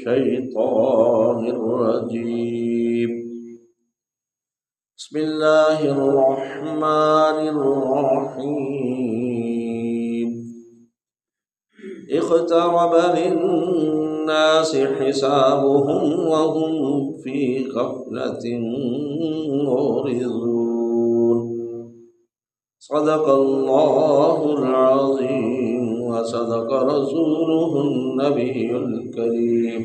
الشيطان الرجيم. بسم الله الرحمن الرحيم. اقترب للناس حسابهم وهم في غفلة معرضون. صدق الله العظيم وصدق رسوله النبي الكريم.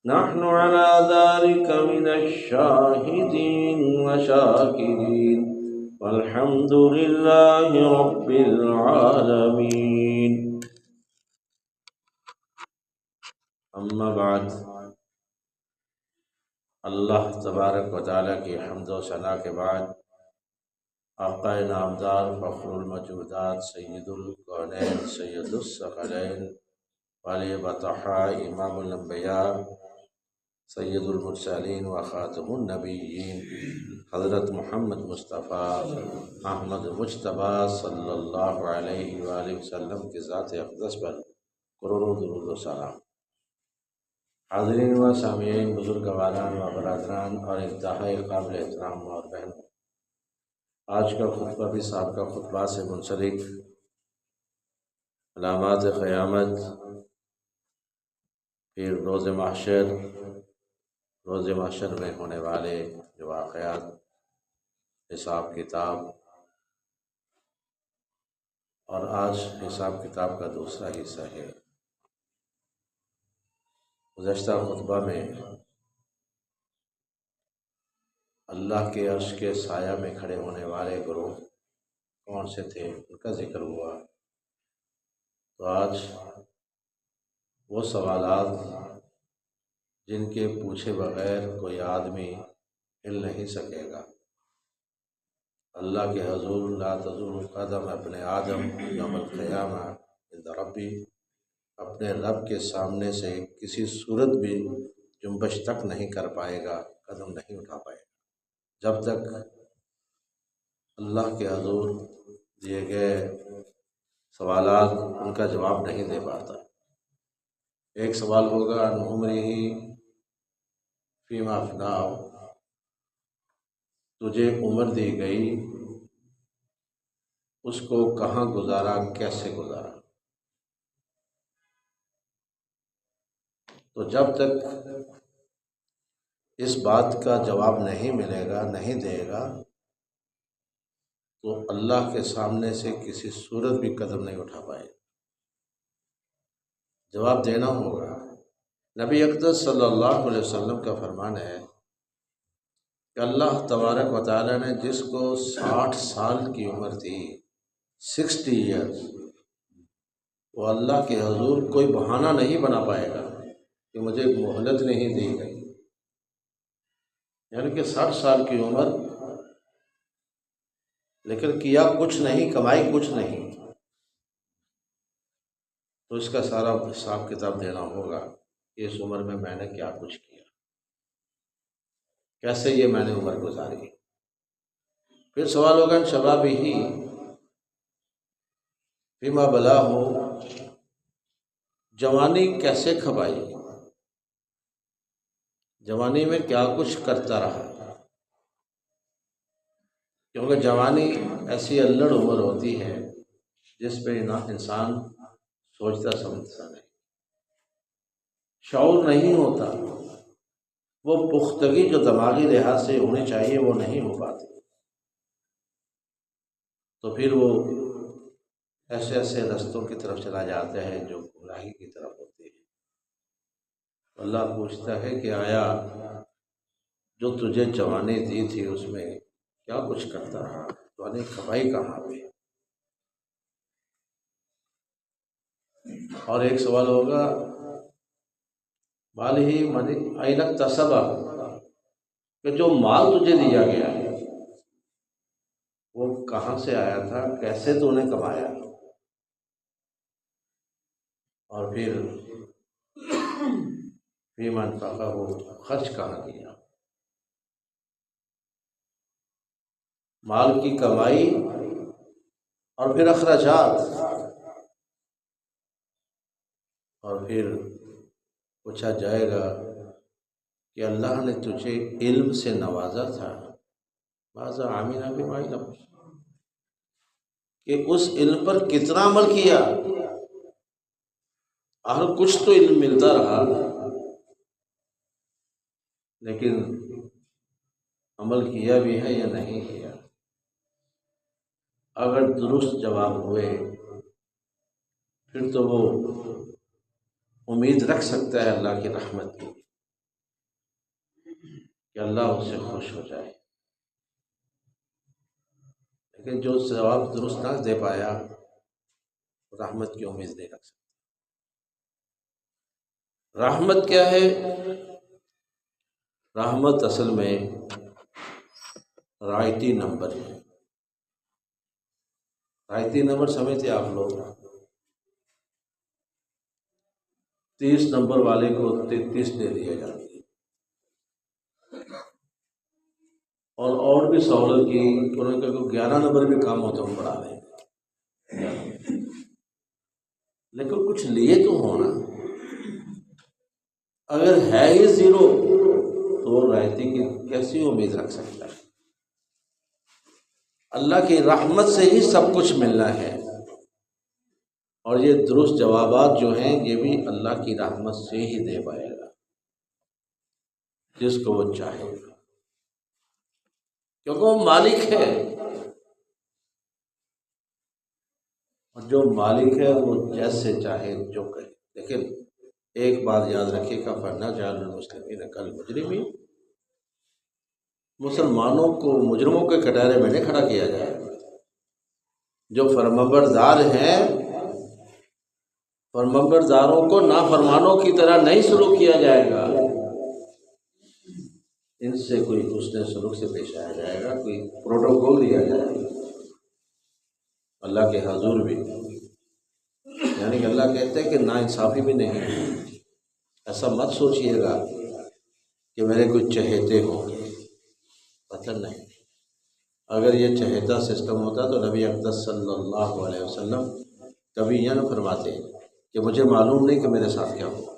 نحن على ذلك من الشاهدين وشاكرين والحمد لله رب العالمين. اما بعد، اللہ تبارک و تعالیٰ کی حمد و ثنا کے بعد آقا نامدار فخر الموجودات سید الکونین سید الثقلین ولی بطحاء امام الانبیاء سید المرسلین و خاتم النبیین حضرت محمد مصطفیٰ احمد مجتبیٰ صلی اللہ علیہ وآلہ وسلم کی ذات اقدس پر کروڑوں درود و سلام۔ حاضرین و سامعین، بزرگواران و برادران اور انتہائی قابل احترام اور بہنوں، آج کا خطبہ بھی سابقہ خطبہ سے منسلک علامات قیامت، پھر روز محشر میں ہونے والے جو واقعات، حساب کتاب، اور آج حساب کتاب کا دوسرا حصہ ہے۔ گزشتہ خطبہ میں اللہ کے عرش کے سایہ میں کھڑے ہونے والے گروہ کون سے تھے ان کا ذکر ہوا، تو آج وہ سوالات جن کے پوچھے بغیر کوئی آدمی ہل نہیں سکے گا۔ اللہ کے حضور لا تزول قدم ابن آدم یوم القیامہ عند ربی، اپنے رب کے سامنے سے کسی صورت بھی جنبش تک نہیں کر پائے گا، قدم نہیں اٹھا پائے گا، جب تک اللہ کے حضور دیے گئے سوالات ان کا جواب نہیں دے پاتا۔ ایک سوال ہوگا عن عمرہ فیما افناہ، تجھے عمر دی گئی، اس کو کہاں گزارا، کیسے گزارا؟ تو جب تک اس بات کا جواب نہیں ملے گا، نہیں دے گا، تو اللہ کے سامنے سے کسی صورت بھی قدم نہیں اٹھا پائے۔ جواب دینا ہوگا۔ نبی اقدس صلی اللہ علیہ وسلم کا فرمان ہے کہ اللہ تبارک و تعالیٰ نے جس کو 60 سال کی عمر تھی، 60 ایئرز، وہ اللہ کے حضور کوئی بہانہ نہیں بنا پائے گا کہ مجھے مہلت نہیں دی گئی۔ یعنی کہ 60 سال کی عمر، لیکن کیا کچھ نہیں، کمائی کچھ نہیں، تو اس کا سارا حساب کتاب دینا ہوگا کہ اس عمر میں میں نے کیا کچھ کیا، کیسے یہ میں نے عمر گزاری۔ پھر سوال ہوگا شبابی ہی فیما بلا ہو، جوانی کیسے کھپائی، جوانی میں کیا کچھ کرتا رہا، کیونکہ جوانی ایسی الڑ عمر ہوتی ہے جس پہ انسان سوچتا سمجھتا نہیں، شعور نہیں ہوتا، وہ پختگی جو دماغی لحاظ سے ہونی چاہیے وہ نہیں ہو پاتی، تو پھر وہ ایسے رستوں کی طرف چلا جاتا ہے جو گمراہی کی طرف ہوتے ہیں۔ اللہ پوچھتا ہے کہ آیا جو تجھے جوانی دی تھی اس میں کیا کچھ کرتا رہا، جوانی کھپائی کہاں پہ؟ اور ایک سوال ہوگا مال ہی این اکتسب، کہ جو مال تجھے دیا گیا ہے وہ کہاں سے آیا تھا، کیسے تو نے کمایا، اور پھر فیما انفقہ، خرچ کہاں کیا۔ مال کی کمائی اور پھر اخراجات، اور پھر پوچھا جائے گا کہ اللہ نے تجھے علم سے نوازا تھا، ماذا عمل بما علم، کہ اس علم پر کتنا عمل کیا؟ ہر کچھ تو علم ملتا رہا، لیکن عمل کیا بھی ہے یا نہیں کیا؟ اگر درست جواب ہوئے پھر تو وہ امید رکھ سکتا ہے اللہ کی رحمت کی، کہ اللہ اس سے خوش ہو جائے۔ لیکن جو جواب درست نہ دے پایا، رحمت کی امید نہیں رکھ سکتا۔ رحمت کیا ہے؟ رحمت اصل میں رعایتی نمبر ہے۔ رعایتی نمبر سمجھتے آپ لوگ؟ 30 نمبر والے کو 33 دے دیا جاتی ہے، اور بھی سہولت کی انہوں نے کہا 11 نمبر بھی کام ہوتا ہوں بڑھا دیں گے، لیکن کچھ لیے تو ہونا۔ اگر ہے ہی زیرو تو رعایتی کی کیسی امید رکھ سکتا ہے؟ اللہ کی رحمت سے ہی سب کچھ ملنا ہے، اور یہ درست جوابات جو ہیں یہ بھی اللہ کی رحمت سے ہی دے پائے گا جس کو وہ چاہے گا، کیونکہ وہ مالک ہے، اور جو مالک ہے وہ جیسے چاہے جو کرے۔ لیکن ایک بات یاد رکھیے گا، فَنَجْعَلُ الْمُسْلِمِينَ كَالْمُجْرِمِينَ، مسلمانوں کو مجرموں کے کٹہرے میں نہیں کھڑا کیا جائے گا۔ جو فرمانبردار ہیں، فرمانبرداروں کو نافرمانوں کی طرح نہیں سلوک کیا جائے گا، ان سے کوئی حسن سلوک سے پیش آیا جائے گا، کوئی پروٹوکول دیا جائے گا اللہ کے حضور بھی۔ یعنی کہ اللہ کہتے ہیں کہ ناانصافی بھی نہیں، ایسا مت سوچئے گا کہ میرے کچھ چہیتے ہوں گے، مطلب نہیں۔ اگر یہ چہیتا سسٹم ہوتا تو نبی اقدس صلی اللہ علیہ وسلم کبھی یہ نہ فرماتے کہ مجھے معلوم نہیں کہ میرے ساتھ کیا ہوا،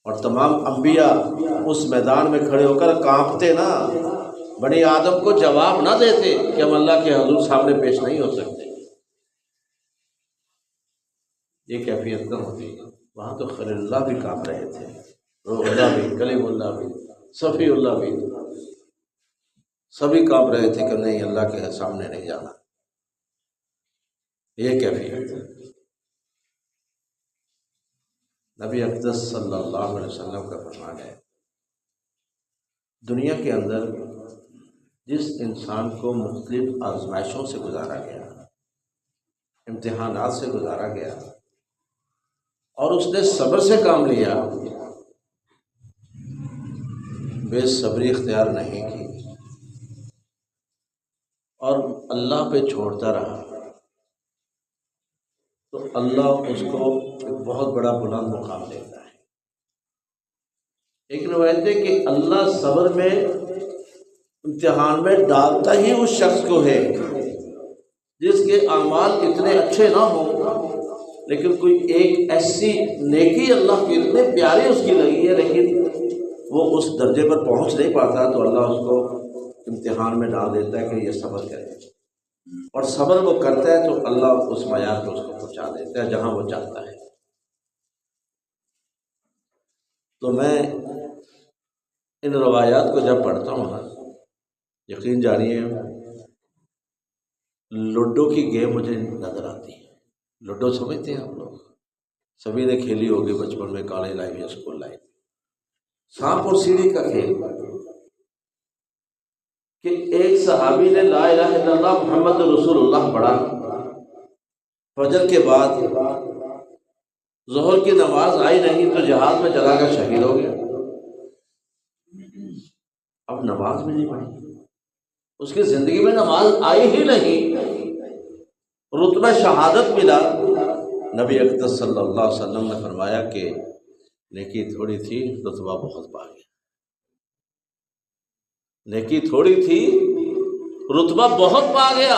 اور تمام انبیاء اس میدان میں کھڑے ہو کر کانپتے نا، بنی آدم کو جواب نہ دیتے کہ ہم اللہ کے حضور سامنے پیش نہیں ہو سکتے۔ یہ کیفیت نہ ہوتی۔ وہاں تو خلیل اللہ بھی کانپ رہے تھے، روح اللہ بھی، کلیم اللہ بھی، صفی اللہ بھی، سبھی کانپ رہے تھے کہ نہیں، اللہ کے سامنے نہیں جانا۔ یہ کیفیت ہے۔ نبی اقدس صلی اللہ علیہ وسلم کا فرمان ہے، دنیا کے اندر جس انسان کو مختلف آزمائشوں سے گزارا گیا، امتحانات سے گزارا گیا، اور اس نے صبر سے کام لیا، بے صبری اختیار نہیں کی، اور اللہ پہ چھوڑتا رہا، تو اللہ اس کو ایک بہت بڑا بلند مقام دیتا ہے۔ ایک روایت ہے کہ اللہ صبر میں، امتحان میں ڈالتا ہی اس شخص کو ہے جس کے اعمال اتنے اچھے نہ ہوں، لیکن کوئی ایک ایسی نیکی اللہ کی اتنے پیاری اس کی لگی ہے، لیکن وہ اس درجے پر پہنچ نہیں پاتا، تو اللہ اس کو امتحان میں ڈال دیتا ہے کہ یہ صبر کرے، اور صبر وہ کرتا ہے تو اللہ اس معیار پہ اس کو پہنچا دیتا ہے جہاں وہ چاہتا ہے۔ تو میں ان روایات کو جب پڑھتا ہوں نا، یقین جانیے لوڈو کی گیم مجھے نظر آتی ہے۔ لوڈو سمجھتے ہیں آپ لوگ؟ سبھی نے کھیلی ہوگی بچپن میں، کالج لائف یا اسکول لائف۔ سانپ اور سیڑھی کا کھیل، کہ ایک صحابی نے لا الہ الا اللہ محمد رسول اللہ پڑھا، فجر کے بعد ظہر کی نماز آئی نہیں تو جہاد میں چلا کر شہید ہو گیا۔ اب نماز بھی نہیں پڑھی، اس کی زندگی میں نماز آئی ہی نہیں، رتبہ شہادت ملا۔ نبی اقدس صلی اللہ علیہ وسلم نے فرمایا کہ نیکی تھوڑی تھی، رتبہ بہت پا گیا۔ نیکی تھوڑی تھی، رتبہ بہت پا گیا۔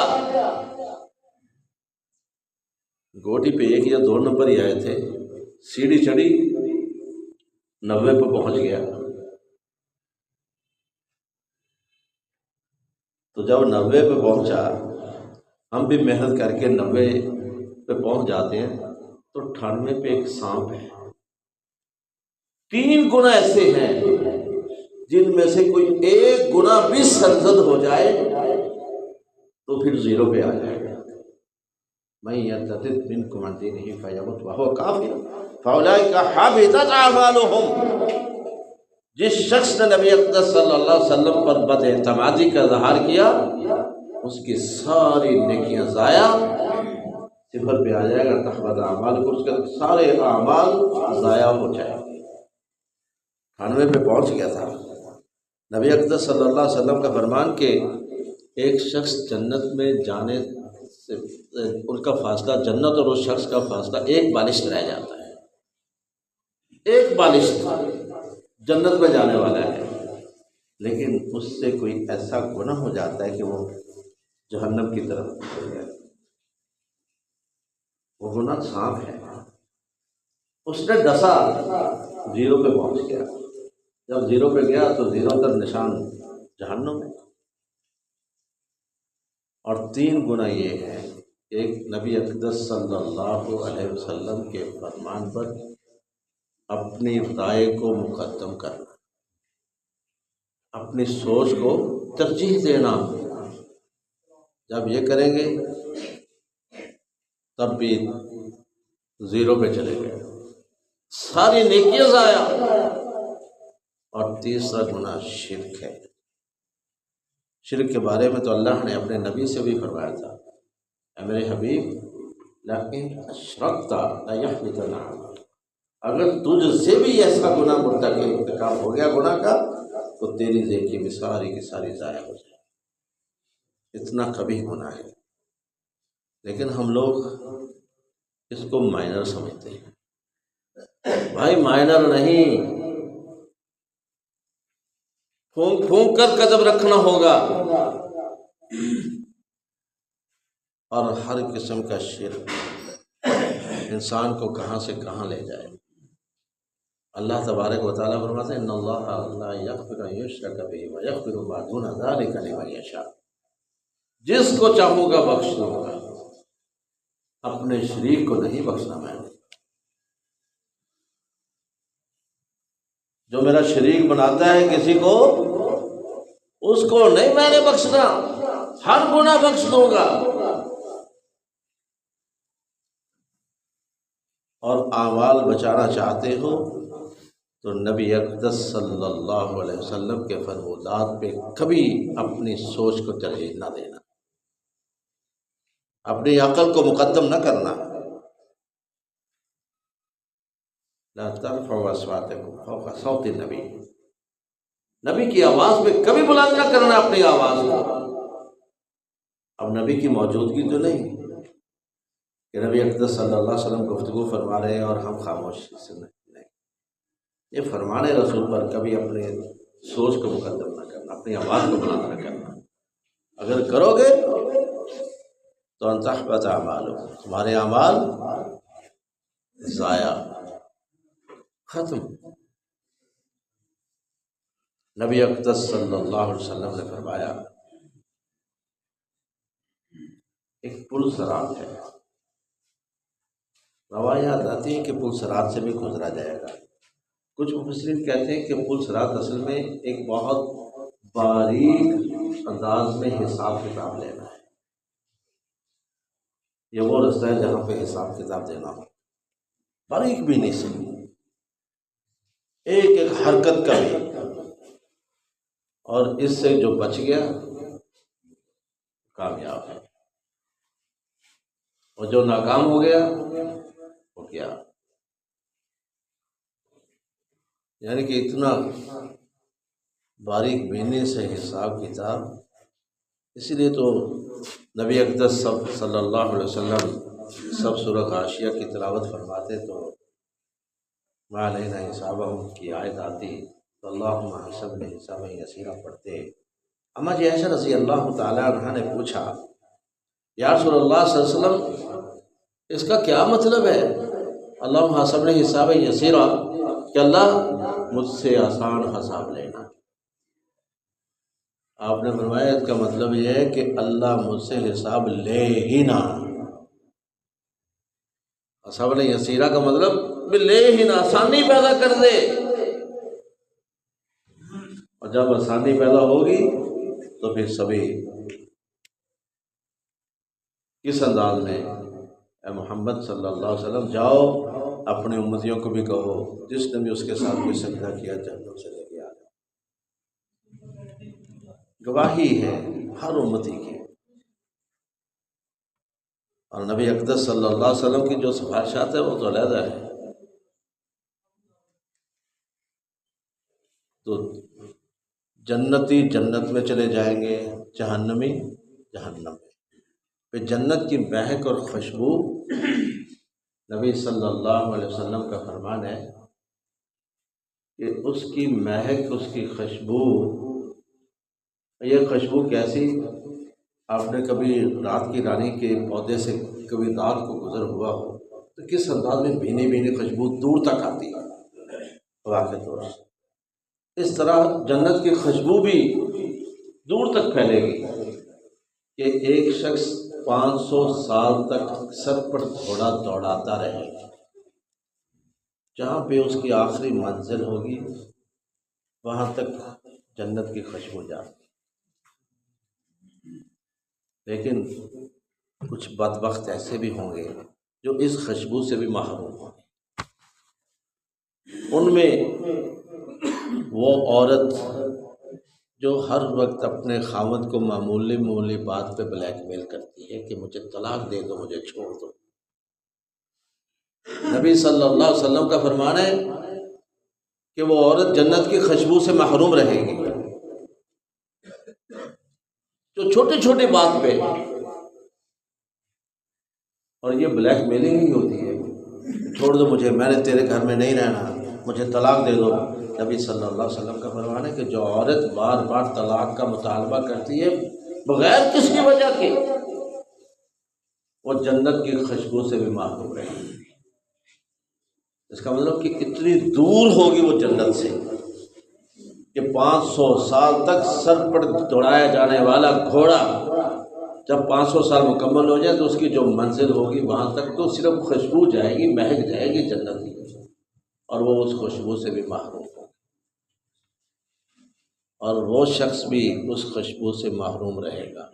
گوٹی پہ 1 یا 2 نمبر ہی آئے تھے، سیڑھی چڑھی 90 پہ پہنچ گیا، تو جب 90 پہ پہنچا، ہم بھی محنت کر کے 90 پہ پہنچ جاتے ہیں، تو 98 پہ ایک سانپ ہے۔ 3 گنا ایسے ہیں جن میں سے کوئی ایک گنا بھی سرزد ہو جائے تو پھر 0 پہ آ جائے گا۔ میں یرتد منکم عن دینہ فیمت وہو کافر فاولئک حبطت اعمالہم۔ جس شخص نے نبی اقدس صلی اللہ علیہ وسلم پر بد اعتمادی کا اظہار کیا، اس کی ساری نیکیاں ضائع، صفر پہ آ جائے گا، تحبط اعمالکم، اس کے سارے اعمال ضائع ہو جائیں گے۔ 98 پہ پہنچ گیا تھا۔ نبی اقدس صلی اللہ علیہ وسلم کا فرمان کہ ایک شخص جنت میں جانے سے ان کا فاصلہ، جنت اور اس شخص کا فاصلہ 1 بالشت رہ جاتا ہے۔ 1 بالشت جنت میں جانے والا ہے، لیکن اس سے کوئی ایسا گناہ ہو جاتا ہے کہ وہ جہنم کی طرف چل گیا۔ وہ گناہ سانپ ہے، اس نے ڈسا، 0 پہ پہنچ گیا۔ جب 0 پہ گیا تو 0 تک نشان جہنم ہے۔ اور 3 گناہ یہ ہے، ایک نبی اقدس صلی اللہ علیہ وسلم کے فرمان پر اپنی رائے کو مقدم کرنا، اپنی سوچ کو ترجیح دینا۔ جب یہ کریں گے تب بھی 0 پہ چلے گئے، ساری نیکیاں ضائع۔ اور تیسرا گناہ شرک ہے۔ شرک کے بارے میں تو اللہ نے اپنے نبی سے بھی فرمایا تھا، اے میرے حبیب لیکن اشرکت لیحبطن عملک، اگر تجھ سے بھی ایسا گناہ ارتکاب ہو گیا گناہ کا، تو تیری نیکی بھی ساری کی ساری ضائع ہو جائے۔ اتنا قبیح گناہ ہے، لیکن ہم لوگ اس کو مائنر سمجھتے ہیں۔ بھائی مائنر نہیں، پھونک پھونک کر قدم رکھنا ہوگا۔ اور ہر قسم کا شرک انسان کو کہاں سے کہاں لے جائے۔ اللہ تبارک و تعالیٰ فرماتے ہیں ان اللہ لا یغفر ان یشرک بہ ویغفر ما دون ذلک لمن یشاء، جس کو چاہوں گا بخش دوں گا، اپنے شریک کو نہیں بخشنا میں نے۔ جو میرا شریک بناتا ہے کسی کو، اس کو نہیں میں نے بخشنا، ہر گناہ بخش دوں گا۔ اور اعمال بچانا چاہتے ہو تو نبی اقدس صلی اللہ علیہ وسلم کے فرمودات پہ کبھی اپنی سوچ کو ترجیح نہ دینا، اپنی عقل کو مقدم نہ کرنا۔ لا ترفعوا اصواتکم فوق صوت النبی، نبی کی آواز پہ کبھی بلند نہ کرنا اپنی آواز کو۔ اب نبی کی موجودگی تو نہیں کہ نبی اقدس صلی اللہ علیہ وسلم گفتگو فرما رہے ہیں اور ہم خاموشی سے نہیں، یہ فرمان رسول پر کبھی اپنے سوچ کو مقدم نہ کرنا، اپنی آواز کو بلند نہ کرنا۔ اگر کرو گے تو ان تحبط اعمالکم، تمہارے اعمال ضائع، ختم۔ نبی اقدس صلی اللہ علیہ وسلم نے فرمایا ایک پل صراط ہے، روایات آتی ہیں کہ پل صراط سے بھی گزرا جائے گا۔ کچھ مفسرین کہتے ہیں کہ پل صراط اصل میں ایک بہت باریک انداز میں حساب کتاب لینا ہے۔ یہ وہ رستہ ہے جہاں پہ حساب کتاب دینا ہو، باریک بھی نہیں سنی، ایک ایک حرکت کا بھی۔ اور اس سے جو بچ گیا کامیاب ہے، اور جو ناکام ہو گیا وہ کیا۔ یعنی کہ اتنا باریک بینی سے حساب کتاب، اسی لیے تو نبی اقدس صلی اللہ علیہ وسلم سب سورہ غاشیہ کی تلاوت فرماتے تو ما علینا حسابہم کی آیت آتی تو اللہم حسبنا حسابا یسیرا پڑھتے۔ اما جی عائشہ رضی اللہ تعالیٰ عنہ نے پوچھا یا رسول اللہ صلی اللہ علیہ وسلم اس کا کیا مطلب ہے؟ اللہ حسبنی حساب یسیرا کہ اللہ مجھ سے آسان حساب لینا۔ آپ نے فرمایا اس کا مطلب یہ ہے کہ اللہ مجھ سے حساب لے ہی نہ۔ حساب یسیرا کا مطلب لے ہی نہ، آسانی پیدا کر دے۔ اور جب آسانی پیدا ہوگی تو پھر سبھی کس انداز میں، اے محمد صلی اللہ علیہ وسلم جاؤ اپنے امتیوں کو بھی کہو جس نے بھی اس کے ساتھ کوئی سجدہ کیا جنت سے لے کے آ جاؤ۔ گواہی ہے ہر امتی کی، اور نبی اقدس صلی اللہ علیہ وسلم کی جو سفارشات ہیں وہ تو علیحدہ ہے۔ تو جنتی جنت میں چلے جائیں گے، جہنمی جہنم میں۔ پھر جنت کی مہک اور خوشبو، نبی صلی اللہ علیہ وسلم کا فرمان ہے کہ اس کی مہک، اس کی خوشبو، یہ خوشبو کیسی؟ آپ نے کبھی رات کی رانی کے پودے سے کبھی رات کو گزر ہوا ہو تو کس انداز میں بھینی بھینی خوشبو دور تک آتی ہے ہوا کے طور سے، اس طرح جنت کی خوشبو بھی دور تک پھیلے گی کہ ایک شخص 500 سال تک سر پر گھوڑا دوڑاتا رہے گا، جہاں پہ اس کی آخری منزل ہوگی وہاں تک جنت کی خوشبو جاتی۔ لیکن کچھ بدبخت ایسے بھی ہوں گے جو اس خوشبو سے بھی محروم ہوں گے۔ ان میں وہ عورت جو ہر وقت اپنے خاوند کو معمولی بات پہ بلیک میل کرتی ہے کہ مجھے طلاق دے دو، مجھے چھوڑ دو۔ نبی صلی اللہ علیہ وسلم کا فرمان ہے کہ وہ عورت جنت کی خوشبو سے محروم رہے گی جو چھوٹی چھوٹی بات پہ، اور یہ بلیک میلنگ ہی ہوتی ہے، چھوڑ دو مجھے، میں نے تیرے گھر میں نہیں رہنا، مجھے طلاق دے دو۔ نبی صلی اللہ علیہ وسلم کا فرمان ہے کہ جو عورت بار بار طلاق کا مطالبہ کرتی ہے بغیر کسی وجہ کے، وہ جنت کی خوشبو سے بھی محروم رہے گی۔ اس کا مطلب کہ اتنی دور ہوگی وہ جنت سے کہ 500 سال تک سر پر دوڑایا جانے والا گھوڑا جب 500 سال مکمل ہو جائے تو اس کی جو منزل ہوگی وہاں تک تو صرف خوشبو جائے گی، مہک جائے گی جنت کی، اور وہ اس خوشبو سے بھی محروم ہوگا، اور وہ شخص بھی اس خوشبو سے محروم رہے گا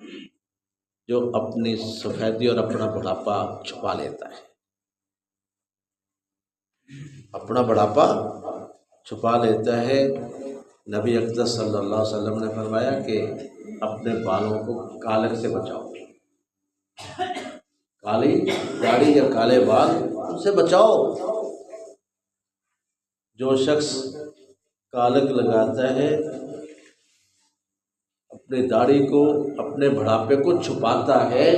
جو اپنی سفیدی اور اپنا بڑھاپا چھپا لیتا ہے۔ اپنا بڑھاپا چھپا لیتا ہے۔ نبی اقدس صلی اللہ علیہ وسلم نے فرمایا کہ اپنے بالوں کو کالک سے بچاؤ، کالی داڑھی یا کالے بال ان سے بچاؤ۔ جو شخص کالک لگاتا ہے، اپنی داڑھی کو، اپنے بڑھاپے کو چھپاتا ہے،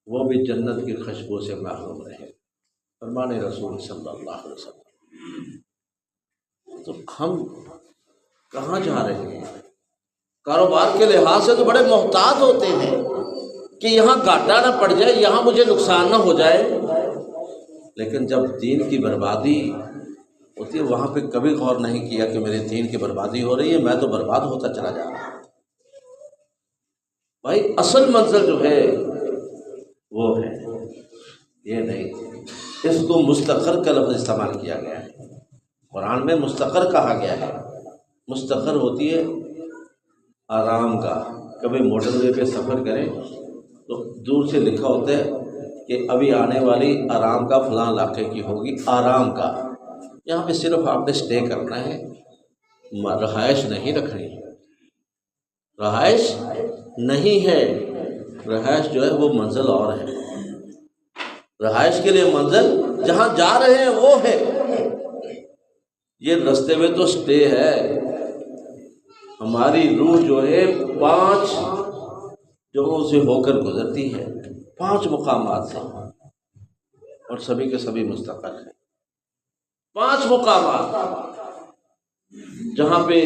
وہ بھی جنت کی خوشبو سے محروم رہے، فرمان رسول صلی اللہ علیہ وسلم۔ تو ہم کہاں جا رہے ہیں؟ کاروبار کے لحاظ سے تو بڑے محتاط ہوتے ہیں کہ یہاں گھاٹا نہ پڑ جائے، یہاں مجھے نقصان نہ ہو جائے، لیکن جب دین کی بربادی ہوتی ہے وہاں پہ کبھی غور نہیں کیا کہ میرے دین کی بربادی ہو رہی ہے، میں تو برباد ہوتا چلا جا رہا ہوں۔ بھائی اصل منزل جو ہے وہ ہے، یہ نہیں۔ اس کو مستقر کا لفظ استعمال کیا گیا ہے، قرآن میں مستقر کہا گیا ہے۔ مستقر ہوتی ہے آرام کا۔ کبھی موٹر وے پہ سفر کریں تو دور سے لکھا ہوتا ہے کہ ابھی آنے والی آرام کا فلاں علاقے کی ہوگی، آرام کا۔ یہاں پہ صرف آپ نے اسٹے کرنا ہے، رہائش نہیں رکھنی، رہائش نہیں ہے۔ رہائش جو ہے وہ منزل اور ہے، رہائش کے لیے منزل جہاں جا رہے ہیں وہ ہے۔ یہ رستے میں تو اسٹے ہے۔ ہماری روح جو ہے 5 جگہوں سے ہو کر گزرتی ہے، 5 مقامات سے، اور سبھی کے سبھی مستقر ہیں۔ 5 مقامات جہاں پہ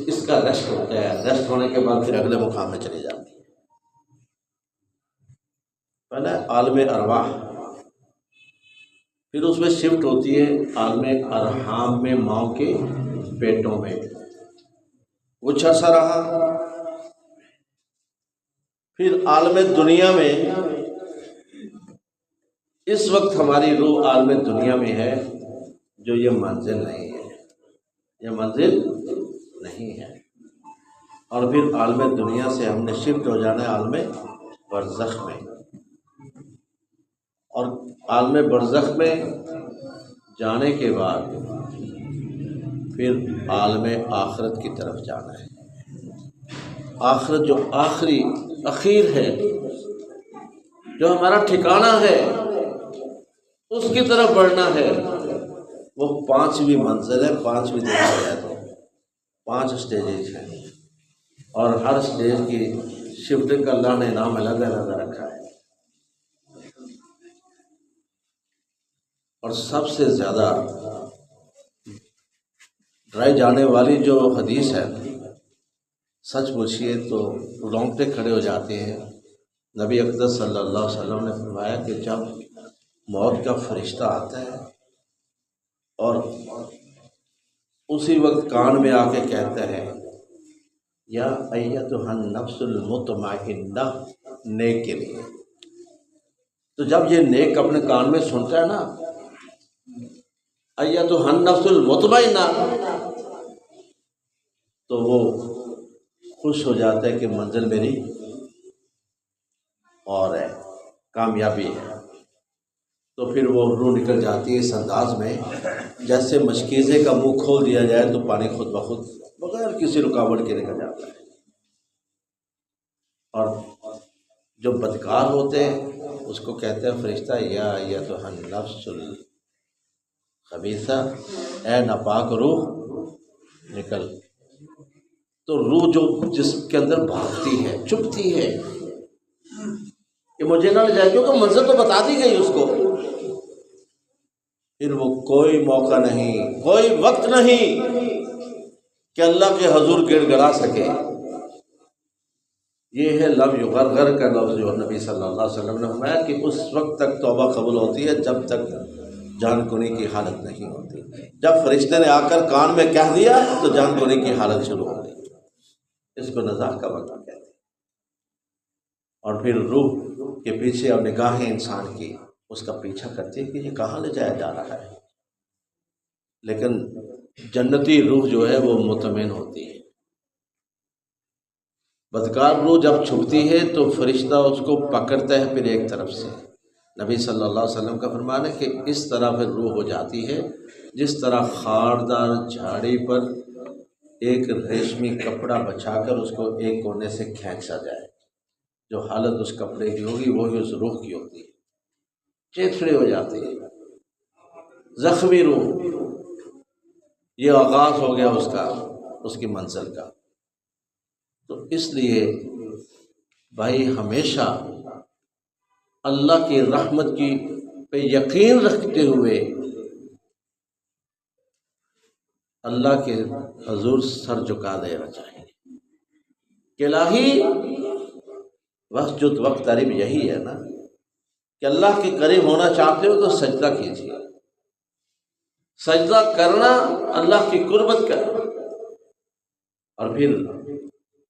اس کا ریسٹ ہوتا ہے، ریسٹ ہونے کے بعد پھر اگلے مقام میں چلی جاتی ہے۔ پہلا عالم ارواح، پھر اس میں شفٹ ہوتی ہے عالم ارحام میں، ماؤں کے پیٹوں میں، کچھ عرصہ رہا۔ پھر عالم دنیا میں، اس وقت ہماری روح عالم دنیا میں ہے، جو یہ منزل نہیں ہے، یہ منزل نہیں ہے۔ اور پھر عالم دنیا سے ہم نے شفٹ ہو جانا ہے عالم برزخ میں، اور عالم برزخ میں جانے کے بعد پھر عالم آخرت کی طرف جانا ہے۔ آخرت جو اخیر ہے، جو ہمارا ٹھکانہ ہے، اس کی طرف بڑھنا ہے۔ وہ 5ویں منزل ہے، 5ویں درجہ ہے، تو 5 اسٹیجز ہیں، اور ہر اسٹیج کی شفٹنگ کا اللہ نے نام الگ الگ رکھا ہے۔ اور سب سے زیادہ ڈرائی جانے والی جو حدیث ہے، سچ پوچھیے تو رونگٹے کھڑے ہو جاتے ہیں۔ نبی اقدس صلی اللہ علیہ وسلم نے فرمایا کہ جب موت کا فرشتہ آتا ہے اور اسی وقت کان میں آ کے کہتا ہے، یا ایتھا النفس المطمئنہ، نیک کے لیے، تو جب یہ نیک اپنے کان میں سنتا ہے نا، ایتھا النفس المطمئنہ، تو وہ خوش ہو جاتا ہے کہ منزل میری اور ہے، کامیابی ہے۔ تو پھر وہ روح نکل جاتی ہے اس انداز میں جیسے مشکیزے کا منہ کھول دیا جائے تو پانی خود بخود بغیر کسی رکاوٹ کے نکل جاتا ہے۔ اور جو بدکار ہوتے ہیں اس کو کہتے ہیں فرشتہ، یا ایتھا النفس الخبیثہ، اے ناپاک روح نکل۔ تو روح جو جسم کے اندر بھاگتی ہے، چپتی ہے کہ مجھے نہ لے جائے، کیونکہ منزل تو بتا دی گئی اس کو۔ پھر وہ کوئی موقع نہیں، کوئی وقت نہیں کہ اللہ کے حضور گڑ گڑا سکے۔ یہ ہے لم یغرغر کا لفظ جو نبی صلی اللہ علیہ وسلم نے فرمایا کہ اس وقت تک توبہ قبول ہوتی ہے جب تک جان کنی کی حالت نہیں ہوتی۔ جب فرشتے نے آ کر کان میں کہہ دیا تو جان کنی کی حالت شروع ہو گئی۔ اس کو نزاع کا وقت کہتے ہیں۔ اور پھر روح کے پیچھے اور نگاہیں انسان کی اس کا پیچھا کرتی ہے کہ یہ کہاں لے جایا جا رہا ہے، لیکن جنتی روح جو ہے وہ مطمئن ہوتی ہے۔ بدکار روح جب چھپتی ہے تو فرشتہ اس کو پکڑتا ہے پھر ایک طرف سے۔ نبی صلی اللہ علیہ وسلم کا فرمان ہے کہ اس طرح پھر روح ہو جاتی ہے جس طرح خاردار جھاڑی پر ایک ریشمی کپڑا بچھا کر اس کو ایک کونے سے کھینچا جائے، جو حالت اس کپڑے کی ہوگی وہی اس روح کی ہوتی ہے، چیتڑے ہو جاتے ہیں، زخمی روح۔ یہ آغاز ہو گیا اس کی منزل کا۔ تو اس لیے بھائی ہمیشہ اللہ کی رحمت کی پہ یقین رکھتے ہوئے اللہ کے حضور سر جھکا دینا چاہیے کہ الہی واسجد واقترب، یہی ہے نا کہ اللہ کے قریب ہونا چاہتے ہو تو سجدہ کیجیے۔ سجدہ کرنا اللہ کی قربت کرنا، اور پھر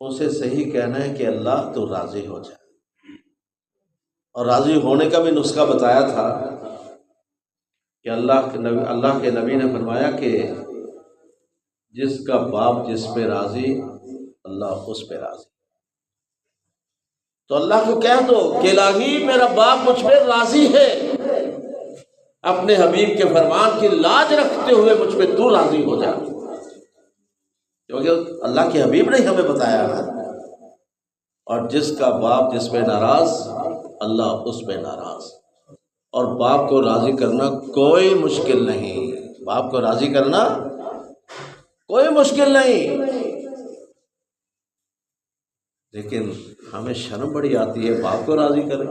اسے صحیح کہنا ہے کہ اللہ تو راضی ہو جائے۔ اور راضی ہونے کا بھی نسخہ بتایا تھا کہ اللہ کے نبی نے فرمایا کہ جس کا باپ جس پہ راضی اللہ اس پہ راضی۔ تو اللہ کو کہہ دو کہ الہی میرا باپ مجھ پہ راضی ہے، اپنے حبیب کے فرمان کی لاج رکھتے ہوئے مجھ پہ تو راضی ہو جا، کیونکہ اللہ کے حبیب نے ہمیں بتایا نا۔ اور جس کا باپ جس پہ ناراض اللہ اس پہ ناراض۔ اور باپ کو راضی کرنا کوئی مشکل نہیں، باپ کو راضی کرنا کوئی مشکل نہیں، لیکن ہمیں شرم بڑی آتی ہے باپ کو راضی کریں۔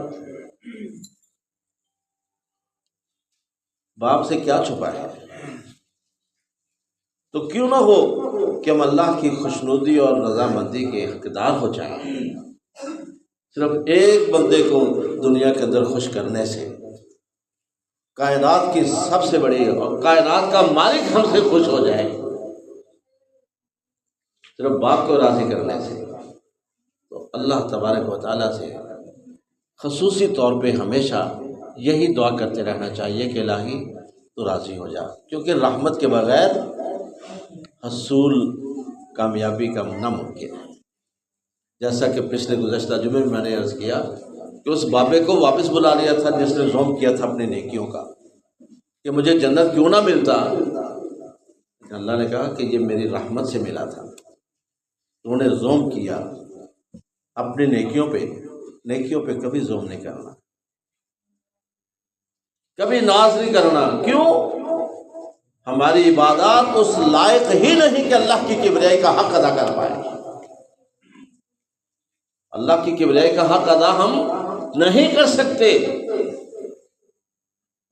باپ سے کیا چھپا ہے؟ تو کیوں نہ ہو کہ ہم اللہ کی خوشنودی اور رضامندی کے حقدار ہو جائیں۔ صرف ایک بندے کو دنیا کے اندر خوش کرنے سے کائنات کی سب سے بڑی اور کائنات کا مالک ہم سے خوش ہو جائے صرف باپ کو راضی کرنے سے، تو اللہ تبارک و تعالیٰ سے خصوصی طور پہ ہمیشہ یہی دعا کرتے رہنا چاہیے کہ الہی تو راضی ہو جا، کیونکہ رحمت کے بغیر حصول کامیابی کا ناممکن ہے۔ جیسا کہ پچھلے گزشتہ جمعے میں نے عرض کیا کہ اس بابے کو واپس بلا لیا تھا جس نے ظلم کیا تھا اپنی نیکیوں کا کہ مجھے جنت کیوں نہ ملتا، اللہ نے کہا کہ یہ میری رحمت سے ملا تھا، تو نے ظلم کیا اپنی نیکیوں پہ کبھی ظلم نہیں کرنا، کبھی ناز نہیں کرنا۔ کیوں؟ ہماری عبادات اس لائق ہی نہیں کہ اللہ کی کبریائی کا حق ادا کر پائے۔ اللہ کی کبریائی کا حق ادا ہم نہیں کر سکتے،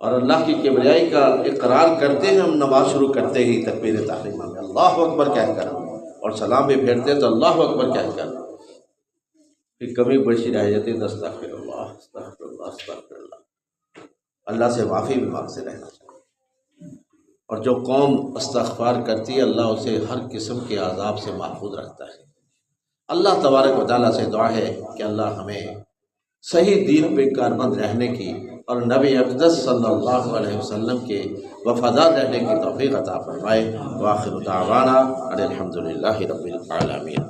اور اللہ کی کبریائی کا اقرار کرتے ہیں ہم نماز شروع کرتے ہی تکبیر تحریمہ میں اللہ اکبر کہہ کر، اور سلام بھی پھیرتے تو اللہ اکبر کہہ کر، پھر کمی بیشی رہ جاتی ہے استغفر اللہ استغفر اللہ استغفر اللہ، اللہ سے معافی بھی مانگتے رہنا چاہیے۔ اور جو قوم استغفار کرتی ہے اللہ اسے ہر قسم کے عذاب سے محفوظ رکھتا ہے۔ اللہ تبارک و تعالیٰ سے دعا ہے کہ اللہ ہمیں صحیح دین پہ کاربند رہنے کی اور نبی اقدس صلی اللہ علیہ وسلم کے وفادار رہنے کی توفیق عطا فرمائے۔ وآخر دعوانا ان الحمد للہ رب العالمین۔